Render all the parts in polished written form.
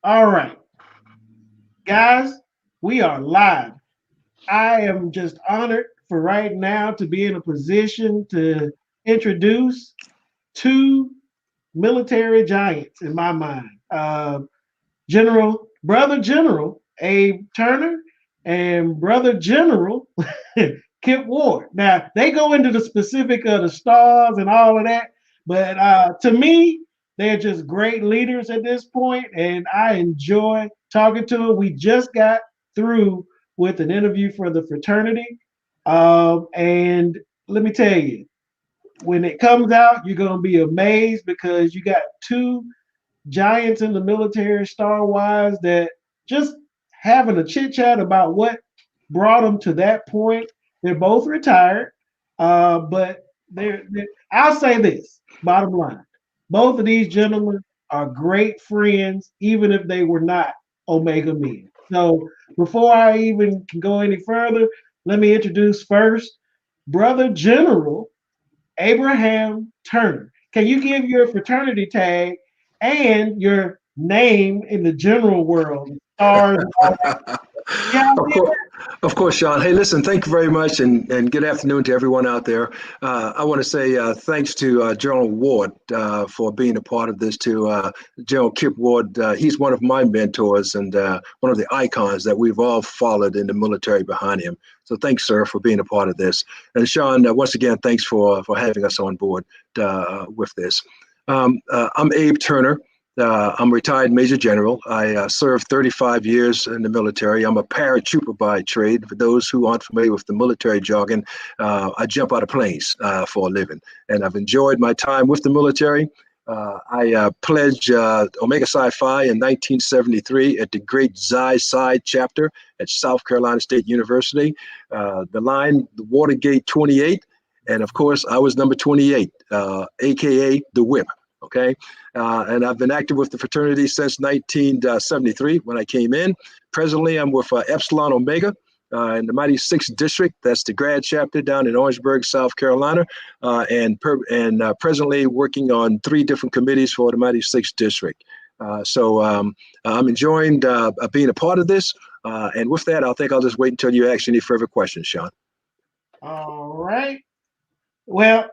All right, guys, we are live. I am just honored for right now to be in a position to introduce two military giants in my mind. Brother General Abe Turner and Brother General Kip Ward. Now, they go into the specific of the stars and all of that, but to me, they're just great leaders at this point, and I enjoy talking to them. We just got through with an interview for the fraternity, and let me tell you, when it comes out, you're going to be amazed because you got two giants in the military, star wise, that just having a chit chat about what brought them to that point. They're both retired, but I'll say this: bottom line, both of these gentlemen are great friends, even if they were not Omega men. So before I even can go any further, let me introduce first Brother General Abraham Turner. Can you give your fraternity tag and your name in the general world? Stars and all that. Yeah, Of course, of course, Sean. Hey, listen, thank you very much, and good afternoon to everyone out there. I want to say thanks to General Ward for being a part of this, to General Kip Ward. He's one of my mentors and one of the icons that we've all followed in the military behind him. So thanks, sir, for being a part of this. And Sean, once again, thanks for having us on board with this. I'm Abe Turner. I'm a retired Major General. I served 35 years in the military. I'm a paratrooper by trade. For those who aren't familiar with the military jargon, I jump out of planes for a living. And I've enjoyed my time with the military. I pledged Omega Psi Phi in 1973 at the Great Xi Psi chapter at South Carolina State University. The line, the Watergate 28. And of course, I was number 28, AKA the Whip. Okay. And I've been active with the fraternity since 1973 when I came in. Presently, I'm with Epsilon Omega in the Mighty Sixth District. That's the grad chapter down in Orangeburg, South Carolina. And presently working on 3 different committees for the Mighty Sixth District. So I'm enjoying being a part of this. And with that, I think I'll just wait until you ask any further questions, Sean. all right. Well,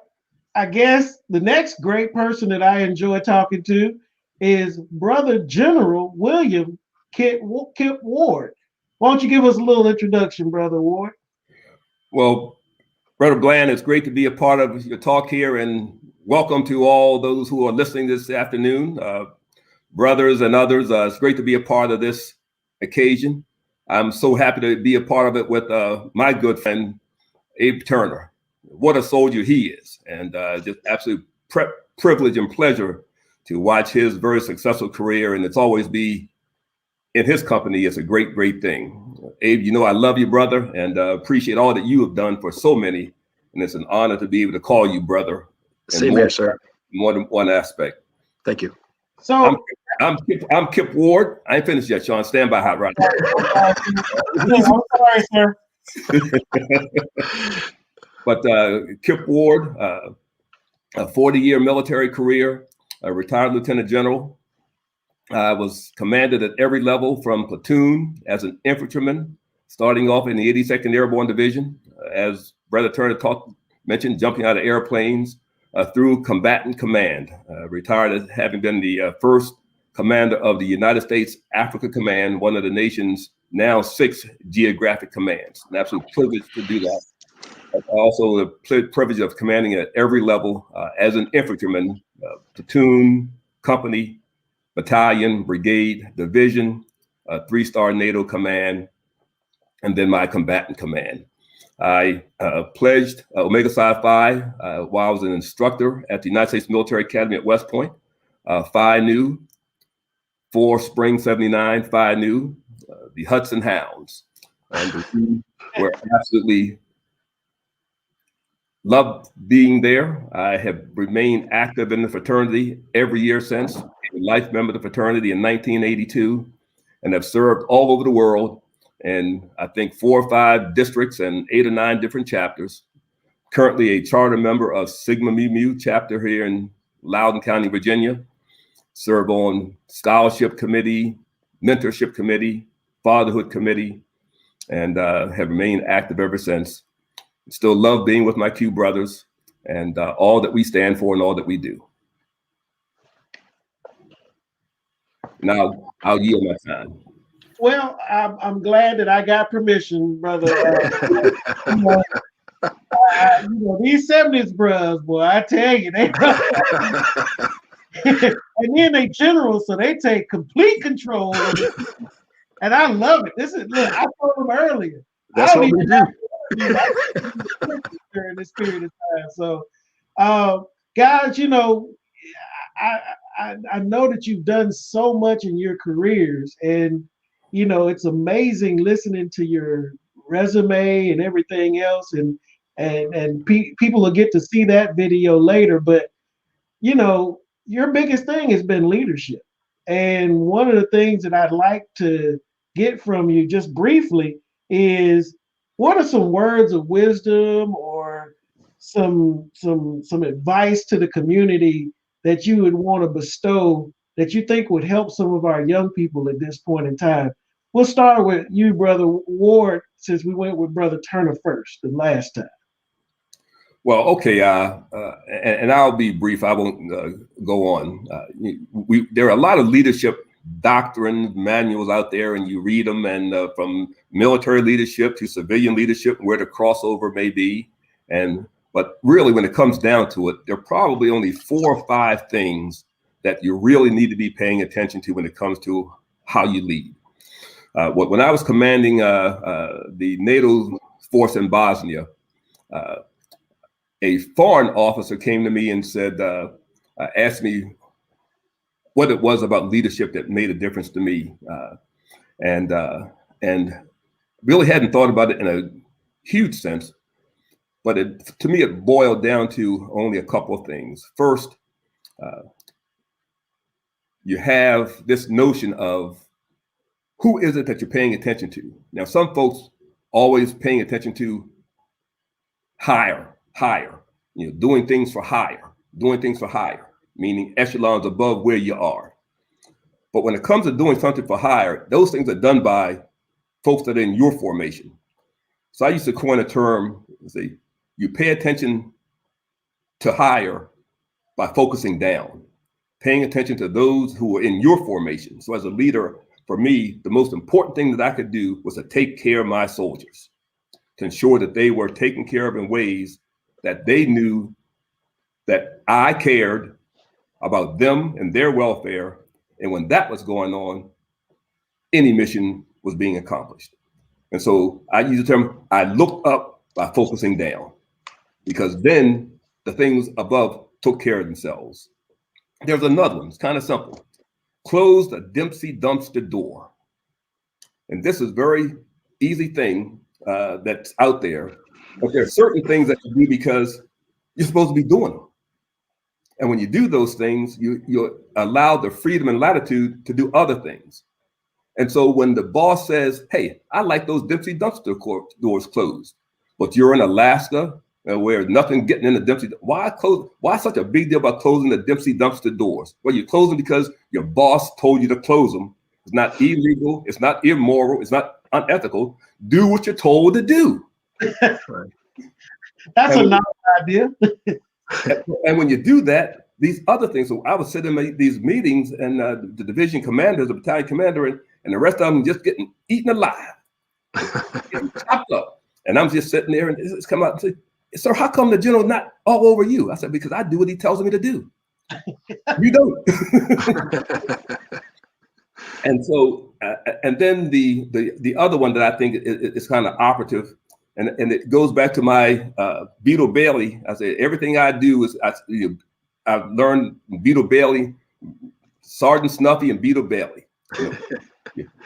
I guess the next great person that I enjoy talking to is Brother General William Kip Ward. Why don't you give us a little introduction, Brother Ward? Well, Brother Bland, it's great to be a part of your talk here, and welcome to all those who are listening this afternoon, brothers and others. It's great to be a part of this occasion. I'm so happy to be a part of it with my good friend, Abe Turner. What a soldier he is, and just absolute privilege and pleasure to watch his very successful career, and it's always be in his company. It's a great, great thing. Abe, you know I love you, brother, and appreciate all that you have done for so many, and it's an honor to be able to call you brother. Same here, sir. More than one aspect. Thank you. So I'm Kip Ward. I ain't finished yet, Sean. Stand by hot right. I'm sorry, sir. But Kip Ward, a 40-year military career, a retired lieutenant general. I was commanded at every level from platoon as an infantryman, starting off in the 82nd Airborne Division, as Brother Turner mentioned, jumping out of airplanes, through combatant command. Retired as having been the first commander of the United States Africa Command, one of the nation's now 6 geographic commands. An absolute privilege to do that. Also the privilege of commanding at every level as an infantryman, platoon, company, battalion, brigade, division, 3-star NATO command, and then my combatant command. I pledged Omega Psi Phi while I was an instructor at the United States Military Academy at West Point. Phi Nu, for Spring 79, Phi Nu, the Hudson Hounds. And we're absolutely loved being there. I have remained active in the fraternity every year since. A life member of the fraternity in 1982, and have served all over the world in, I think, 4 or 5 districts and 8 or 9 different chapters. Currently a charter member of Sigma Mu Mu chapter here in Loudoun County, Virginia. Serve on scholarship committee, mentorship committee, fatherhood committee, and have remained active ever since. Still love being with my Q brothers and all that we stand for and all that we do. Now I'll yield my time. Well, I'm glad that I got permission, brother. These 70s bros, boy, I tell you, they and then they general, so they take complete control of it. And I love it. Look, I told them earlier. That's what we do. During this period of time. So, guys, I know that you've done so much in your careers, and it's amazing listening to your resume and everything else, and people will get to see that video later. But your biggest thing has been leadership, and one of the things that I'd like to get from you just briefly is, what are some words of wisdom or some advice to the community that you would want to bestow that you think would help some of our young people at this point in time? We'll start with you, Brother Ward, since we went with Brother Turner first the last time. Well, okay, and I'll be brief. I won't go on. There are a lot of leadership doctrine manuals out there, and you read them, and from military leadership to civilian leadership, where the crossover may be. But really, when it comes down to it, there are probably only 4 or 5 things that you really need to be paying attention to when it comes to how you lead. When I was commanding the NATO force in Bosnia, a foreign officer came to me and said, asked me what it was about leadership that made a difference to me, and really hadn't thought about it in a huge sense. But to me, it boiled down to only a couple of things. First, you have this notion of who is it that you're paying attention to. Now, some folks always paying attention to higher, doing things for higher, meaning echelons above where you are. But when it comes to doing something for hire, those things are done by folks that are in your formation. So I used to coin a term, say, you pay attention to hire by focusing down, paying attention to those who are in your formation. So as a leader, for me, the most important thing that I could do was to take care of my soldiers, to ensure that they were taken care of in ways that they knew that I cared about them and their welfare. And when that was going on, any mission was being accomplished. And so I use the term, I looked up by focusing down, because then the things above took care of themselves. There's another one, it's kind of simple. Close the Dempsey dumpster door. And this is a very easy thing that's out there, but there are certain things that you do because you're supposed to be doing them. And when you do those things, you allow the freedom and latitude to do other things. And so when the boss says, hey, I like those Dempsey dumpster doors closed, but you're in Alaska where nothing getting in the Dempsey, why such a big deal about closing the Dempsey dumpster doors? Well, you close them because your boss told you to close them. It's not illegal. It's not immoral. It's not unethical. Do what you're told to do. That's a nice idea. And when you do that, these other things, so I was sitting in these meetings, and the division commanders, the battalion commander, and the rest of them just getting eaten alive, getting chopped up. And I'm just sitting there, and it's come out and say, sir, how come the general not all over you? I said, because I do what he tells me to do. You don't. And so, and then the other one that I think is kind of operative, and it goes back to my Beetle Bailey. I say everything I do is I've learned Beetle Bailey, Sergeant Snuffy, and Beetle Bailey.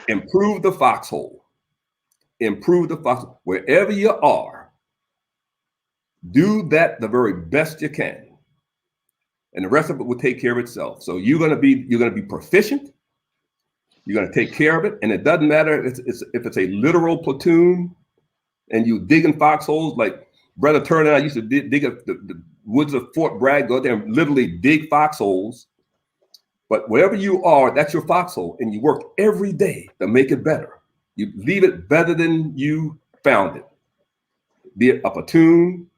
Improve the foxhole. Improve the foxhole wherever you are. Do that the very best you can, and the rest of it will take care of itself. So you're gonna be proficient. You're gonna take care of it, and it doesn't matter if it's a literal platoon and you digging foxholes like Brother Turner and I used to dig up the woods of Fort Bragg, go there and literally dig foxholes. But wherever you are, that's your foxhole, and you work every day to make it better. You leave it better than you found it. Be it a platoon,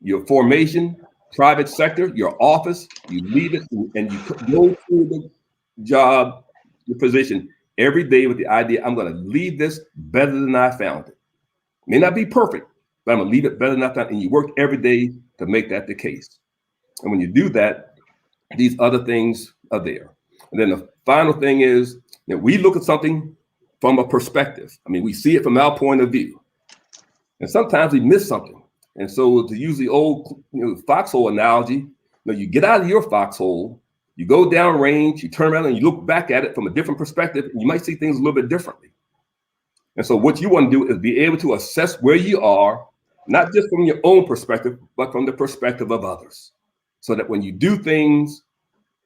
your formation, private sector, your office, you leave it and you go through the job, your position every day with the idea, I'm going to leave this better than I found it. May not be perfect, but I'm going to leave it better than I found it. And you work every day to make that the case. And when you do that, these other things are there. And then the final thing is that we look at something from a perspective. I mean, we see it from our point of view. And sometimes we miss something. And so to use the old foxhole analogy, you get out of your foxhole, you go down range, you turn around and you look back at it from a different perspective, and you might see things a little bit differently. And so what you want to do is be able to assess where you are, not just from your own perspective, but from the perspective of others. So that when you do things,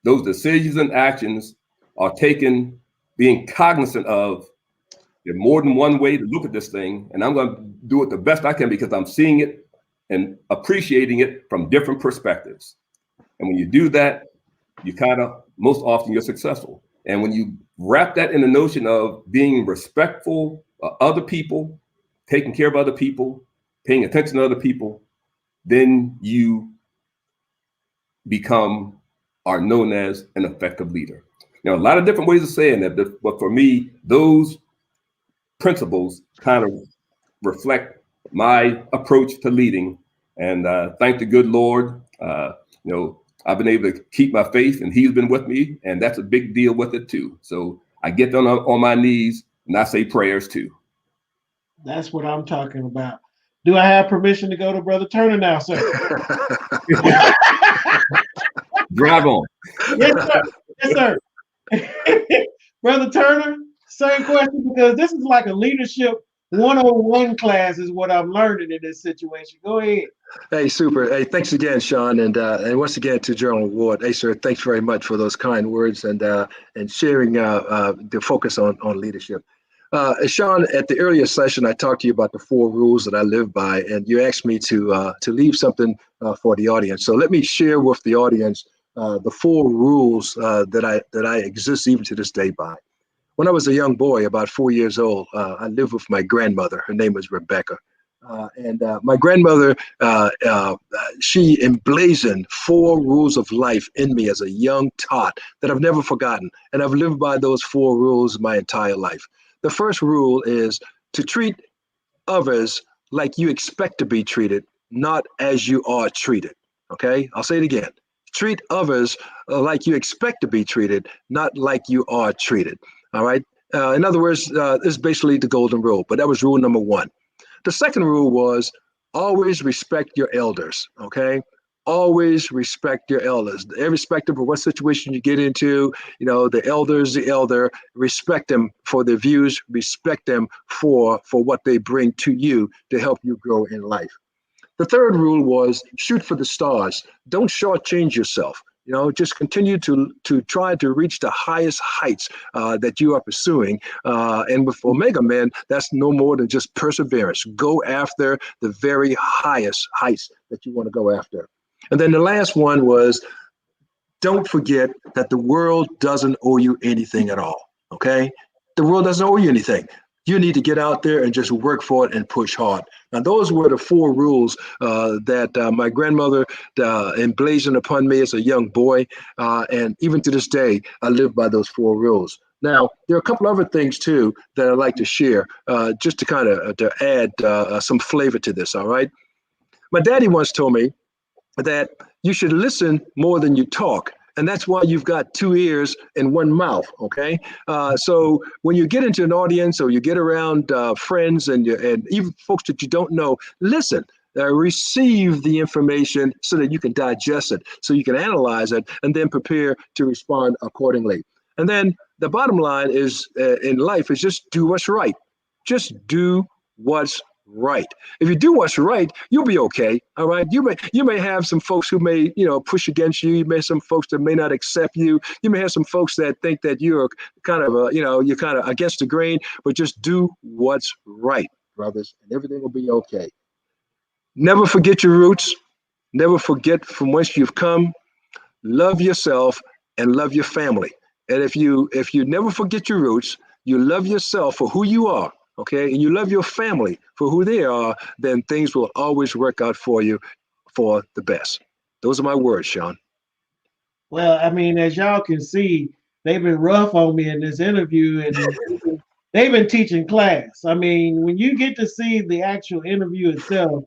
those decisions and actions are taken being cognizant of there's more than one way to look at this thing, and I'm going to do it the best I can because I'm seeing it and appreciating it from different perspectives. And when you do that, you most often you're successful. And when you wrap that in the notion of being respectful of other people, taking care of other people, paying attention to other people, then you are known as an effective leader. Now, a lot of different ways of saying that, but for me, those principles kind of reflect my approach to leading. And thank the good Lord, I've been able to keep my faith, and he's been with me, and that's a big deal with it too. So I get down on my knees and I say prayers too. That's what I'm talking about. Do I have permission to go to Brother Turner now, sir? Drive on. Yes, sir. Yes, sir. Brother Turner, same question, because this is like a leadership 101 class is what I'm learning in this situation. Go ahead. Hey, super. Hey, thanks again, Sean, and once again to General Ward. Hey, sir, thanks very much for those kind words and sharing the focus on leadership. Sean, at the earlier session, I talked to you about the 4 rules that I live by, and you asked me to leave something for the audience. So let me share with the audience the 4 rules that I exist even to this day by. When I was a young boy, about 4 years old, I lived with my grandmother. Her name was Rebecca. And my grandmother, she emblazoned 4 rules of life in me as a young tot that I've never forgotten. And I've lived by those 4 rules my entire life. The first rule is to treat others like you expect to be treated, not as you are treated. Okay, I'll say it again. Treat others like you expect to be treated, not like you are treated. All right. In other words, this is basically the golden rule, but that was rule number 1. The second rule was always respect your elders. Okay. Always respect your elders, irrespective of what situation you get into. The elder, respect them for their views, respect them for what they bring to you to help you grow in life. The third rule was shoot for the stars. Don't shortchange yourself. Just continue to try to reach the highest heights that you are pursuing. And with Omega Man, that's no more than just perseverance. Go after the very highest heights that you want to go after. And then the last one was, don't forget that the world doesn't owe you anything at all, okay? The world doesn't owe you anything. You need to get out there and just work for it and push hard. Now, those were the 4 rules that my grandmother emblazoned upon me as a young boy. And even to this day, I live by those 4 rules. Now, there are a couple other things, too, that I'd like to share just to kind of to add some flavor to this, all right? My daddy once told me that you should listen more than you talk. And that's why you've got 2 ears and 1 mouth, okay? So when you get into an audience or you get around friends and even folks that you don't know, listen, receive the information so that you can digest it, so you can analyze it, and then prepare to respond accordingly. And then the bottom line is in life is just do what's right. Just do what's right. If you do what's right, you'll be okay. All right. You may have some folks who may, push against you. You may have some folks that may not accept you. You may have some folks that think that you're kind of, you're kind of against the grain, but just do what's right, brothers, and everything will be okay. Never forget your roots. Never forget from whence you've come. Love yourself and love your family. And if you never forget your roots, you love yourself for who you are, okay, and you love your family for who they are, then things will always work out for you for the best. Those are my words, Sean. Well, I mean, as y'all can see, they've been rough on me in this interview, and they've been teaching class. I mean, when you get to see the actual interview itself,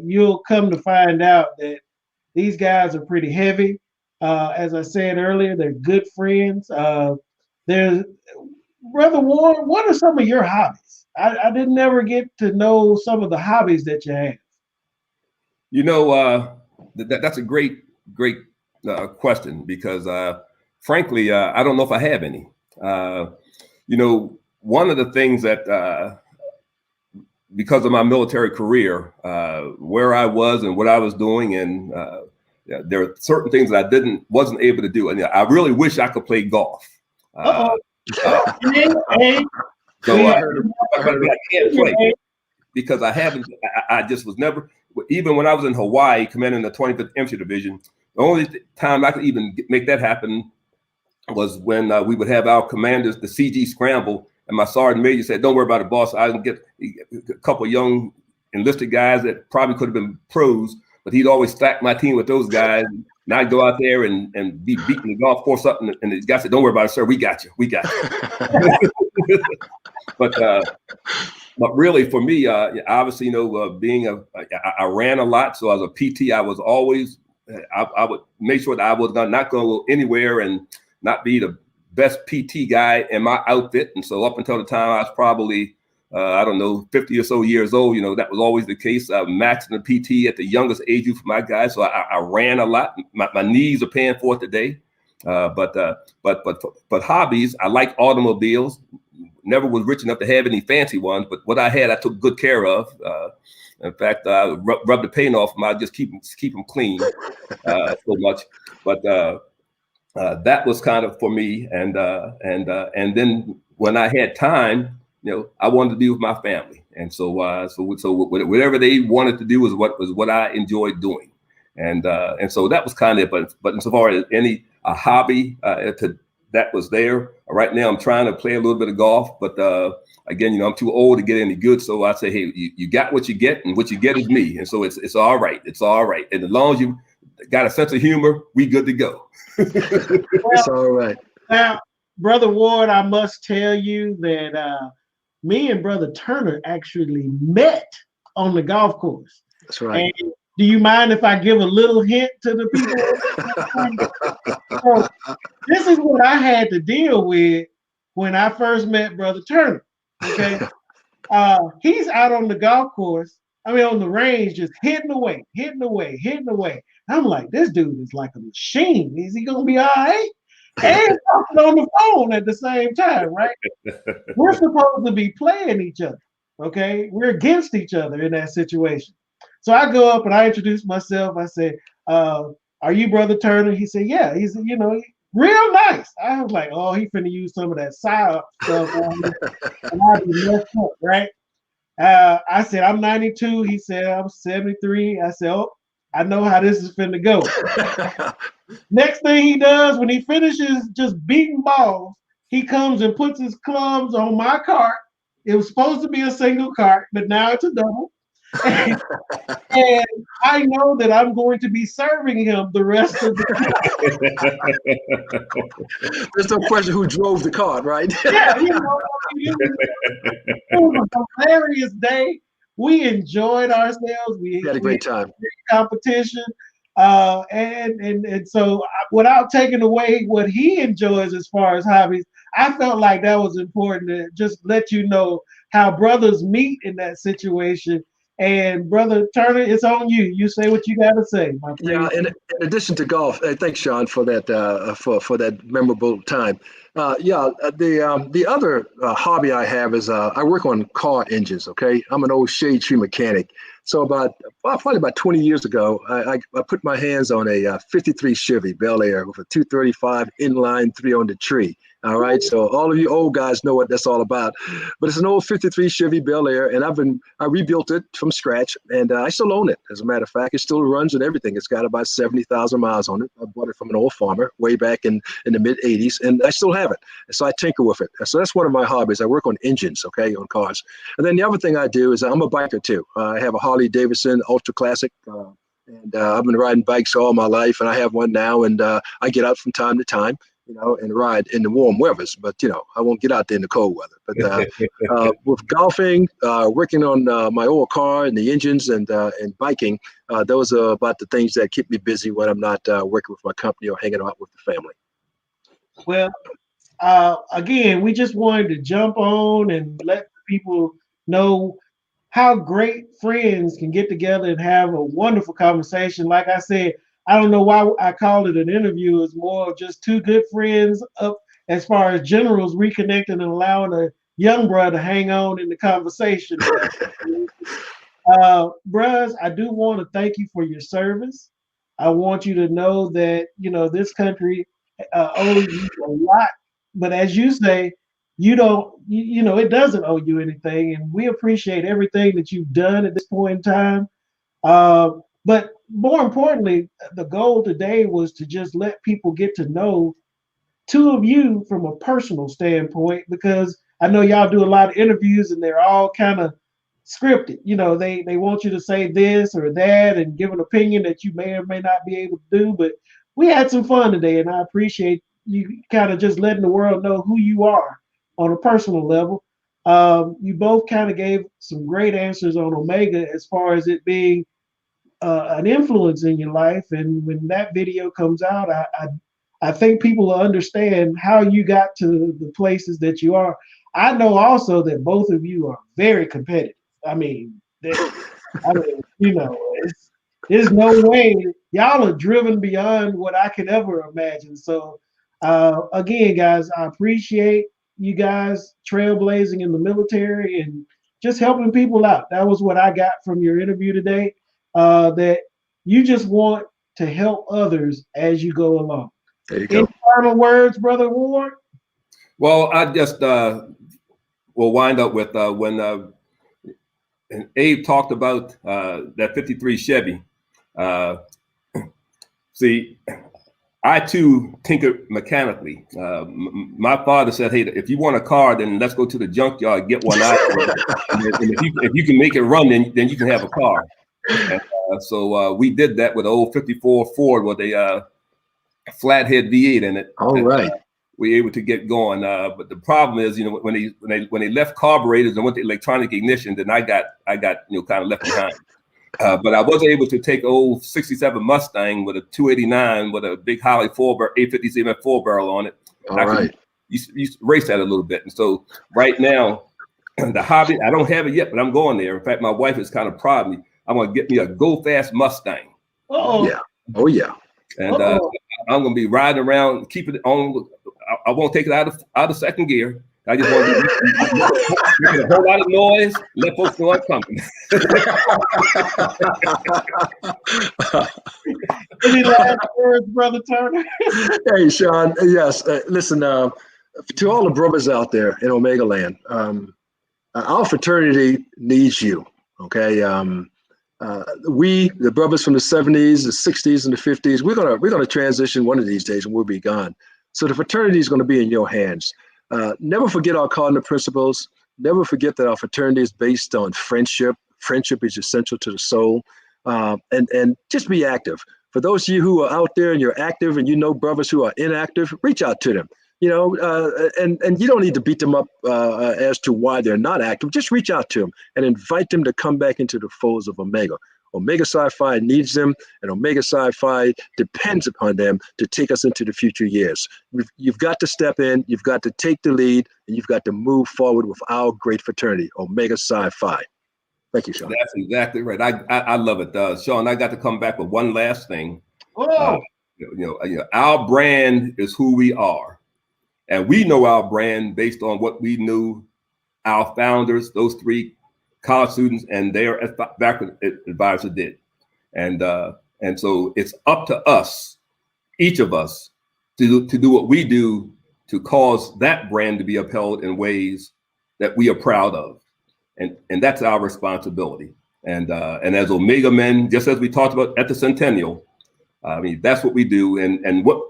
you'll come to find out that these guys are pretty heavy. As I said earlier, they're good friends. There's Brother Ward, what are some of your hobbies? I didn't ever get to know some of the hobbies that you have. You know, that's a great question because, frankly, I don't know if I have any. You know, one of the things that, because of my military career, where I was and what I was doing, and yeah, there are certain things that I wasn't able to do, and I really wish I could play golf. So I can't play because I haven't. I just was never. Even when I was in Hawaii, commanding the 25th Infantry Division, the only time I could even make that happen was when we would have our commanders, the CG scramble, and my sergeant major said, "Don't worry about it, boss. I can get a couple of young enlisted guys that probably could have been pros, but he'd always stack my team with those guys." And I'd go out there and be beating the golf course up, and the guy said, "Don't worry about it, sir. We got you. We got you." But really, for me, obviously, you know, I ran a lot, so as a PT, I was always, I would make sure that I was not going to go anywhere and not be the best PT guy in my outfit. And so up until the time I was probably, I don't know, 50 or so years old, you know, that was always the case. Maxing the PT at the youngest age group for my guys. So I ran a lot. My knees are paying for it today. But hobbies, I like automobiles. Never was rich enough to have any fancy ones, but what I had, I took good care of. In fact, I rub the paint off them. I just keep them clean so much. But that was kind of for me. And then when I had time, you know, I wanted to be with my family. And so whatever they wanted to do was what I enjoyed doing. And so that was kind of it. But insofar as a hobby that was there. Right now, I'm trying to play a little bit of golf, but again, you know, I'm too old to get any good. So I say, hey, you got what you get, and what you get is me. And so it's all right. It's all right. And as long as you got a sense of humor, we good to go. It's all right. Now, Brother Ward, I must tell you that me and Brother Turner actually met on the golf course. That's right. And do you mind if I give a little hint to the people? So, this is what I had to deal with when I first met Brother Turner. Okay, he's out on the golf course. I mean, on the range, just hitting away. I'm like, this dude is like a machine. Is he gonna be all right? And talking on the phone at the same time, right? We're supposed to be playing each other. Okay, we're against each other in that situation. So I go up and I introduce myself. I said, "Are you Brother Turner?" He said, "Yeah." He's, you know, real nice. I was like, "Oh, he finna use some of that psyop stuff on me, and I'll be messed up, right?" I said, "I'm 92." He said, "I'm 73." I said, "Oh, I know how this is finna go." Next thing he does, when he finishes just beating balls, he comes and puts his clubs on my cart. It was supposed to be a single cart, but now it's a double. And I know that I'm going to be serving him the rest of the There's no question who drove the cart, right? Yeah, you know, it was a hilarious day. We enjoyed ourselves. We had a great time. Competition. And so without taking away what he enjoys as far as hobbies, I felt like that was important to just let you know how brothers meet in that situation. And Brother Turner, it's on you. You say what you got to say, my friend. Yeah, in addition to golf, thanks, Sean, for that for that memorable time. The other hobby I have is I work on car engines. Okay, I'm an old shade tree mechanic. So probably about 20 years ago, I put my hands on a '53 Chevy Bel Air with a 235 inline 3 on the tree. All right, so all of you old guys know what that's all about. But it's an old '53 Chevy Bel Air, and I rebuilt it from scratch, and I still own it. As a matter of fact, it still runs and everything. It's got about 70,000 miles on it. I bought it from an old farmer way back in the mid '80s, and I still have it. And so I tinker with it. So that's one of my hobbies. I work on engines, okay, on cars. And then the other thing I do is I'm a biker too. I have a Harley Davidson Ultra Classic. And I've been riding bikes all my life, and I have one now, and I get out from time to time, and ride in the warm weathers. But, I won't get out there in the cold weather. But with golfing, working on my old car and the engines and biking, those are about the things that keep me busy when I'm not working with my company or hanging out with the family. Well, again, we just wanted to jump on and let people know how great friends can get together and have a wonderful conversation. Like I said, I don't know why I call it an interview. It's more of just two good friends up as far as generals reconnecting and allowing a young brother to hang on in the conversation. Bruhs, I do want to thank you for your service. I want you to know that, this country owes you a lot. But as you say, you don't, it doesn't owe you anything. And we appreciate everything that you've done at this point in time. But more importantly, the goal today was to just let people get to know two of you from a personal standpoint, because I know y'all do a lot of interviews and they're all kind of scripted. They want you to say this or that and give an opinion that you may or may not be able to do. But we had some fun today, and I appreciate you kind of just letting the world know who you are on a personal level. You both kind of gave some great answers on Omega as far as it being an influence in your life. And when that video comes out, I think people will understand how you got to the places that you are. I know also that both of you are very competitive. There's no way y'all are driven beyond what I could ever imagine. So again, guys, I appreciate you guys trailblazing in the military and just helping people out. That was what I got from your interview today, that you just want to help others as you go along. There you go. Any final words, Brother Ward? Well, I just will wind up with when Abe talked about that 53 Chevy. See, I too tinker mechanically. My father said, "Hey, if you want a car, then let's go to the junkyard and get one out. And if you can make it run, then you can have a car." And, so we did that with an old 54 Ford with a flathead V8 in it. All right. We were able to get going. But the problem is, when they left carburetors and went to electronic ignition, then I got kind of left behind. But I was able to take old 67 Mustang with a 289 with a big Holley 857 4-barrel on it. All right. You race that a little bit. And so right now, the hobby, I don't have it yet, but I'm going there. In fact, my wife is kind of proud of me. I'm going to get me a Go Fast Mustang. Uh-oh. Yeah. Oh, yeah. And I'm going to be riding around, keep it on. I won't take it out of second gear. I just want to make a whole lot of noise, let folks know I'm coming. Any last words, Brother Turner? Hey, Sean. Yes. Listen, to all the brothers out there in Omega Land, our fraternity needs you. Okay. We, the brothers from the 70s, the 60s, and the 50s, we're gonna transition one of these days, and we'll be gone. So the fraternity is going to be in your hands. Never forget our cardinal principles. Never forget that our fraternity is based on friendship. Friendship is essential to the soul. And just be active. For those of you who are out there and you're active and you know brothers who are inactive, reach out to them. And you don't need to beat them up as to why they're not active. Just reach out to them and invite them to come back into the folds of Omega. Omega Psi Phi needs them, and Omega Psi Phi depends upon them to take us into the future years. You've got to step in, you've got to take the lead, and you've got to move forward with our great fraternity, Omega Psi Phi. Thank you, Sean. That's exactly right. I love it. Sean, I got to come back with one last thing. Our brand is who we are. And we know our brand based on what we knew our founders, those three college students and their faculty advisor did. And so it's up to us, each of us, to do what we do to cause that brand to be upheld in ways that we are proud of. And that's our responsibility. And as Omega Men, just as we talked about at the Centennial, I mean, that's what we do. And what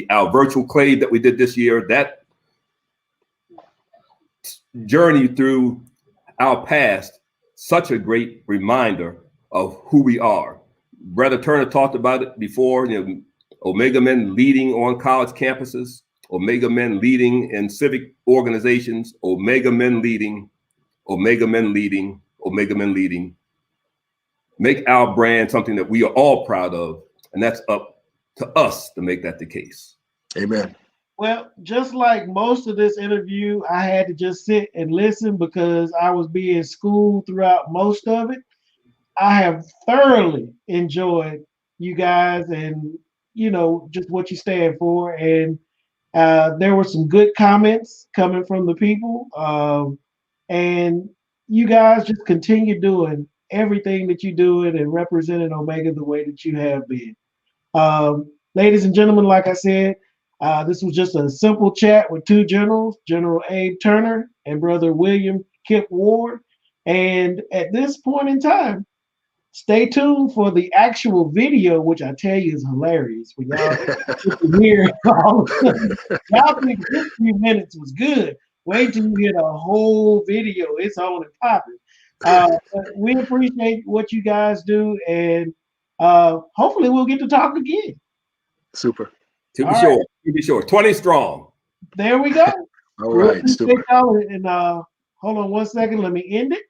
our virtual clade that we did this year, that journey through our past, such a great reminder of who we are. Brother Turner talked about it before, Omega Men leading on college campuses, Omega Men leading in civic organizations, Omega Men leading, Omega Men leading, Omega Men leading. Make our brand something that we are all proud of, and that's up to us to make that the case. Amen. Well, just like most of this interview, I had to just sit and listen because I was being schooled throughout most of it. I have thoroughly enjoyed you guys and, just what you stand for. And there were some good comments coming from the people. And you guys just continue doing everything that you're doing and representing Omega the way that you have been. Ladies and gentlemen, like I said, this was just a simple chat with two generals, General Abe Turner and Brother William Kip Ward. And at this point in time, stay tuned for the actual video, which I tell you is hilarious. When y'all hear all of them, y'all think this few minutes was good. Wait till you hear the whole video. It's on and popping. But we appreciate what you guys do, and hopefully we'll get to talk again. Super. To be sure. 20 strong. There we go. All right. Super. And hold on one second. Let me end it.